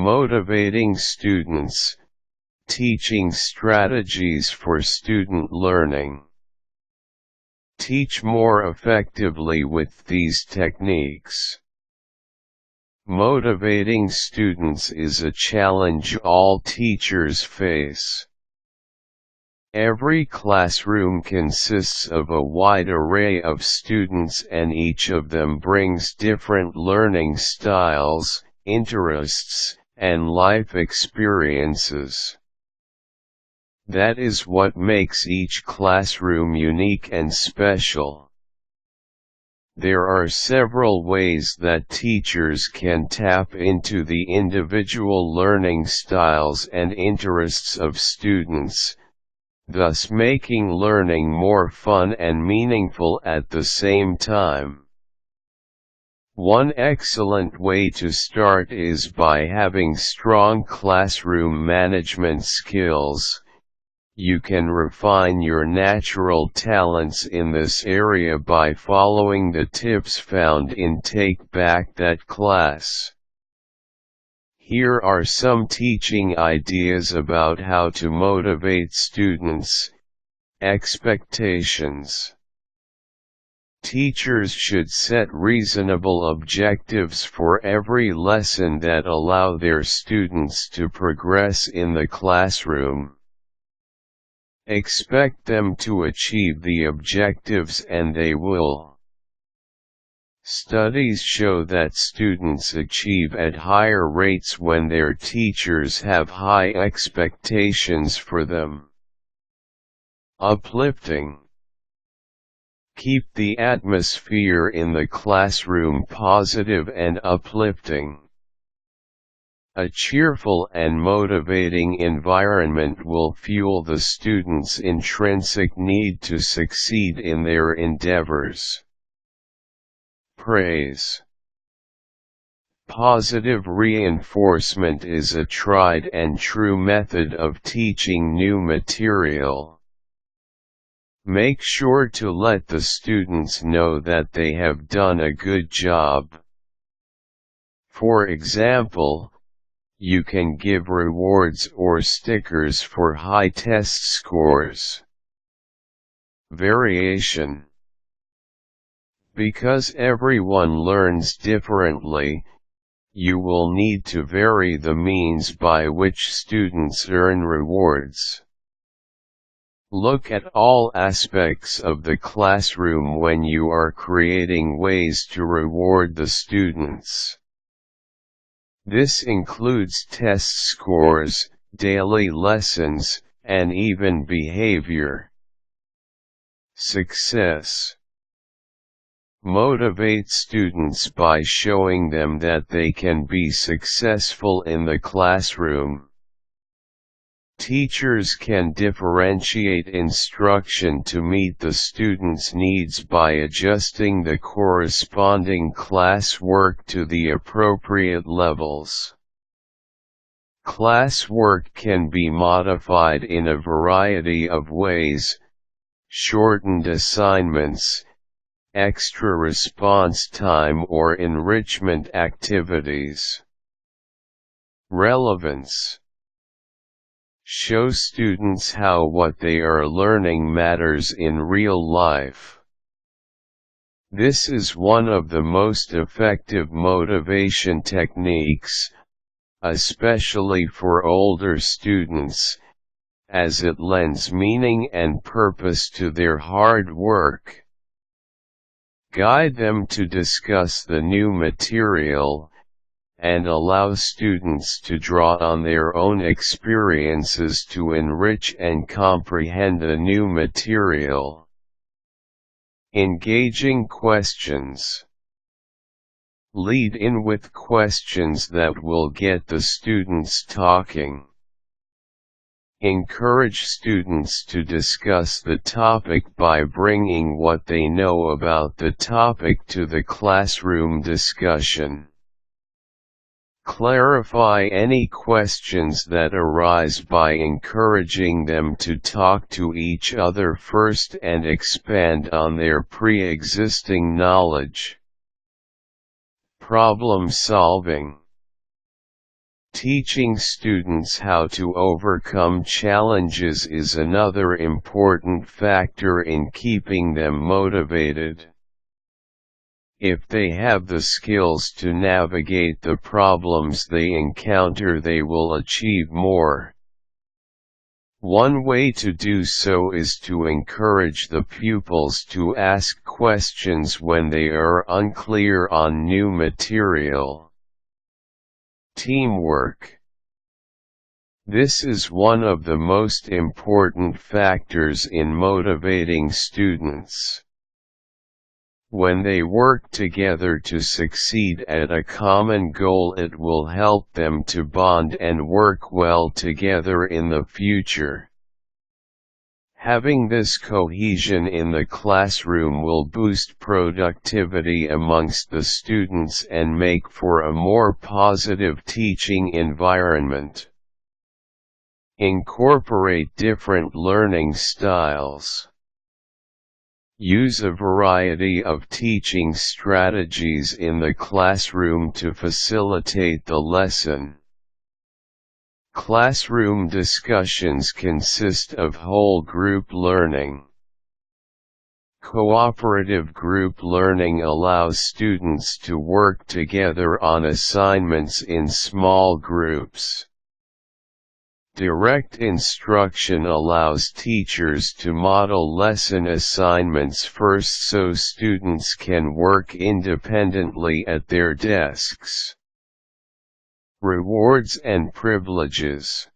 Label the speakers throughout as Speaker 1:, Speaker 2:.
Speaker 1: Motivating students, teaching strategies for student learning. Teach more effectively with these techniques. Motivating students is a challenge all teachers face. Every classroom consists of a wide array of students, and each of them brings different learning styles, interests, and life experiences. That is what makes each classroom unique and special. There are several ways that teachers can tap into the individual learning styles and interests of students, thus making learning more fun and meaningful at the same time. One excellent way to start is by having strong classroom management skills. You can refine your natural talents in this area by following the tips found in Take Back That Class. Here are some teaching ideas about how to motivate students. Expectations. Teachers should set reasonable objectives for every lesson that allow their students to progress in the classroom. Expect them to achieve the objectives, and they will. Studies show that students achieve at higher rates when their teachers have high expectations for them. Uplifting. Keep the atmosphere in the classroom positive and uplifting. A cheerful and motivating environment will fuel the students' intrinsic need to succeed in their endeavors. Praise. Positive reinforcement is a tried and true method of teaching new material. Make sure to let the students know that they have done a good job. For example, you can give rewards or stickers for high test scores. Variation. Because everyone learns differently, you will need to vary the means by which students earn rewards. Look at all aspects of the classroom when you are creating ways to reward the students. This includes test scores, daily lessons, and even behavior. Success. Motivate students by showing them that they can be successful in the classroom. Teachers can differentiate instruction to meet the students' needs by adjusting the corresponding class work to the appropriate levels. Class work can be modified in a variety of ways: shortened assignments, extra response time, or enrichment activities. Relevance. Show students how what they are learning matters in real life. This is one of the most effective motivation techniques, especially for older students, as it lends meaning and purpose to their hard work. Guide them to discuss the new material, and allow students to draw on their own experiences to enrich and comprehend the new material. Engaging questions. Lead in with questions that will get the students talking. Encourage students to discuss the topic by bringing what they know about the topic to the classroom discussion. Clarify any questions that arise by encouraging them to talk to each other first and expand on their pre-existing knowledge. Problem solving. Teaching students how to overcome challenges is another important factor in keeping them motivated. If they have the skills to navigate the problems they encounter, they will achieve more. One way to do so is to encourage the pupils to ask questions when they are unclear on new material. Teamwork. This is one of the most important factors in motivating students. When they work together to succeed at a common goal, it will help them to bond and work well together in the future. Having this cohesion in the classroom will boost productivity amongst the students and make for a more positive teaching environment. Incorporate different learning styles. Use a variety of teaching strategies in the classroom to facilitate the lesson. Classroom discussions consist of whole group learning. Cooperative group learning allows students to work together on assignments in small groups. Direct instruction allows teachers to model lesson assignments first so students can work independently at their desks. Rewards and privileges.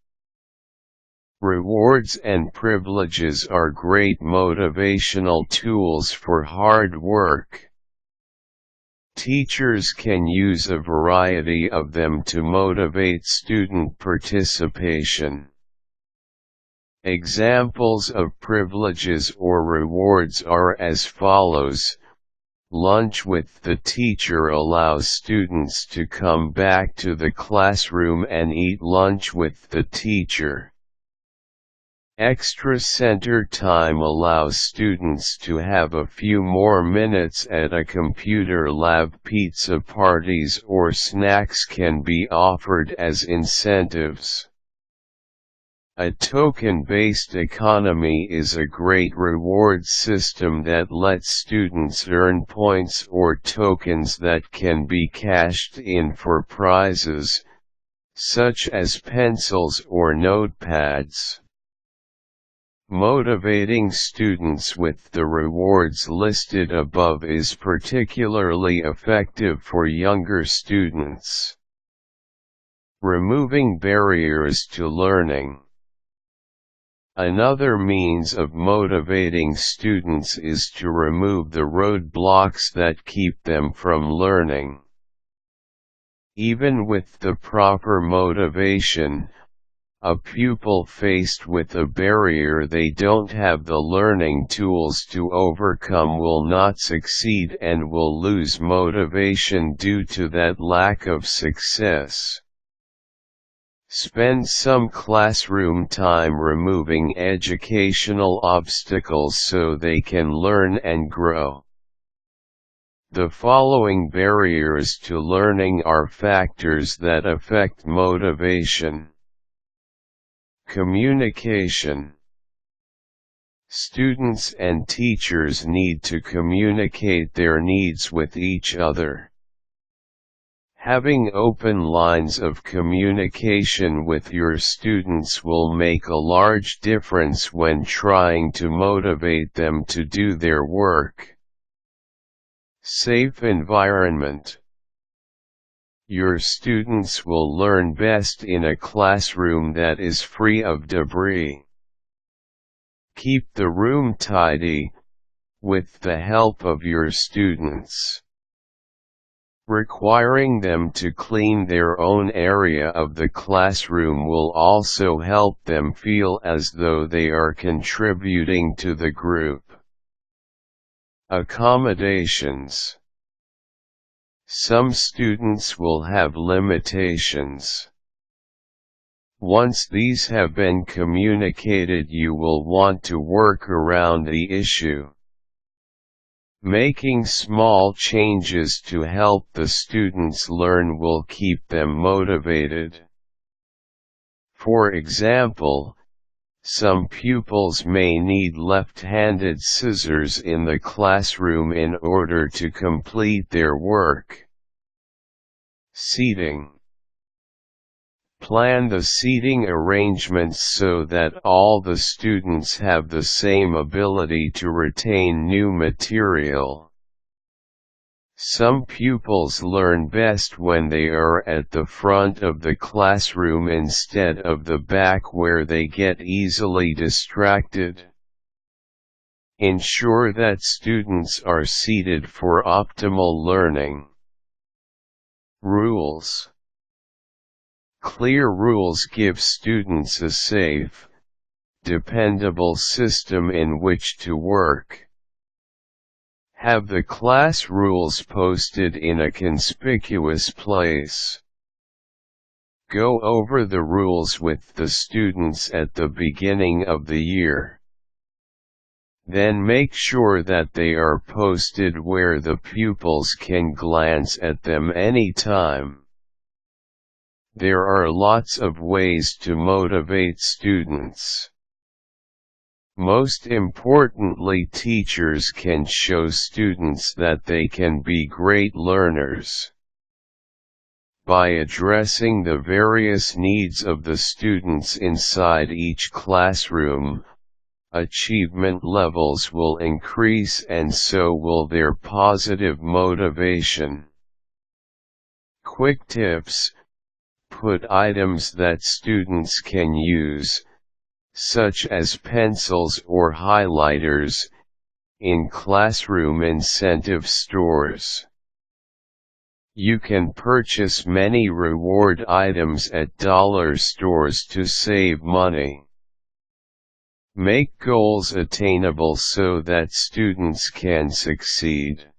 Speaker 1: Rewards and privileges are great motivational tools for hard work. Teachers can use a variety of them to motivate student participation. Examples of privileges or rewards are as follows. Lunch with the teacher allows students to come back to the classroom and eat lunch with the teacher. Extra center time allows students to have a few more minutes at a computer lab. Pizza parties or snacks can be offered as incentives. A token-based economy is a great reward system that lets students earn points or tokens that can be cashed in for prizes, such as pencils or notepads. Motivating students with the rewards listed above is particularly effective for younger students. Removing barriers to learning. Another means of motivating students is to remove the roadblocks that keep them from learning. Even with the proper motivation, a pupil faced with a barrier they don't have the learning tools to overcome will not succeed and will lose motivation due to that lack of success. Spend some classroom time removing educational obstacles so they can learn and grow. The following barriers to learning are factors that affect motivation. Communication. Students and teachers need to communicate their needs with each other. Having open lines of communication with your students will make a large difference when trying to motivate them to do their work. Safe environment. Your students will learn best in a classroom that is free of debris. Keep the room tidy, with the help of your students. Requiring them to clean their own area of the classroom will also help them feel as though they are contributing to the group. Accommodations. Some students will have limitations. Once these have been communicated, you will want to work around the issue. Making small changes to help the students learn will keep them motivated. For example, some pupils may need left-handed scissors in the classroom in order to complete their work. Seating. Plan the seating arrangements so that all the students have the same ability to retain new material. Some pupils learn best when they are at the front of the classroom instead of the back where they get easily distracted. Ensure that students are seated for optimal learning. Rules. Clear rules give students a safe, dependable system in which to work. Have the class rules posted in a conspicuous place. Go over the rules with the students at the beginning of the year. Then make sure that they are posted where the pupils can glance at them anytime. There are lots of ways to motivate students. Most importantly, teachers can show students that they can be great learners. By addressing the various needs of the students inside each classroom, achievement levels will increase and so will their positive motivation. Quick tips: put items that students can use, such as pencils or highlighters, in classroom incentive stores. You can purchase many reward items at dollar stores to save money. Make goals attainable so that students can succeed.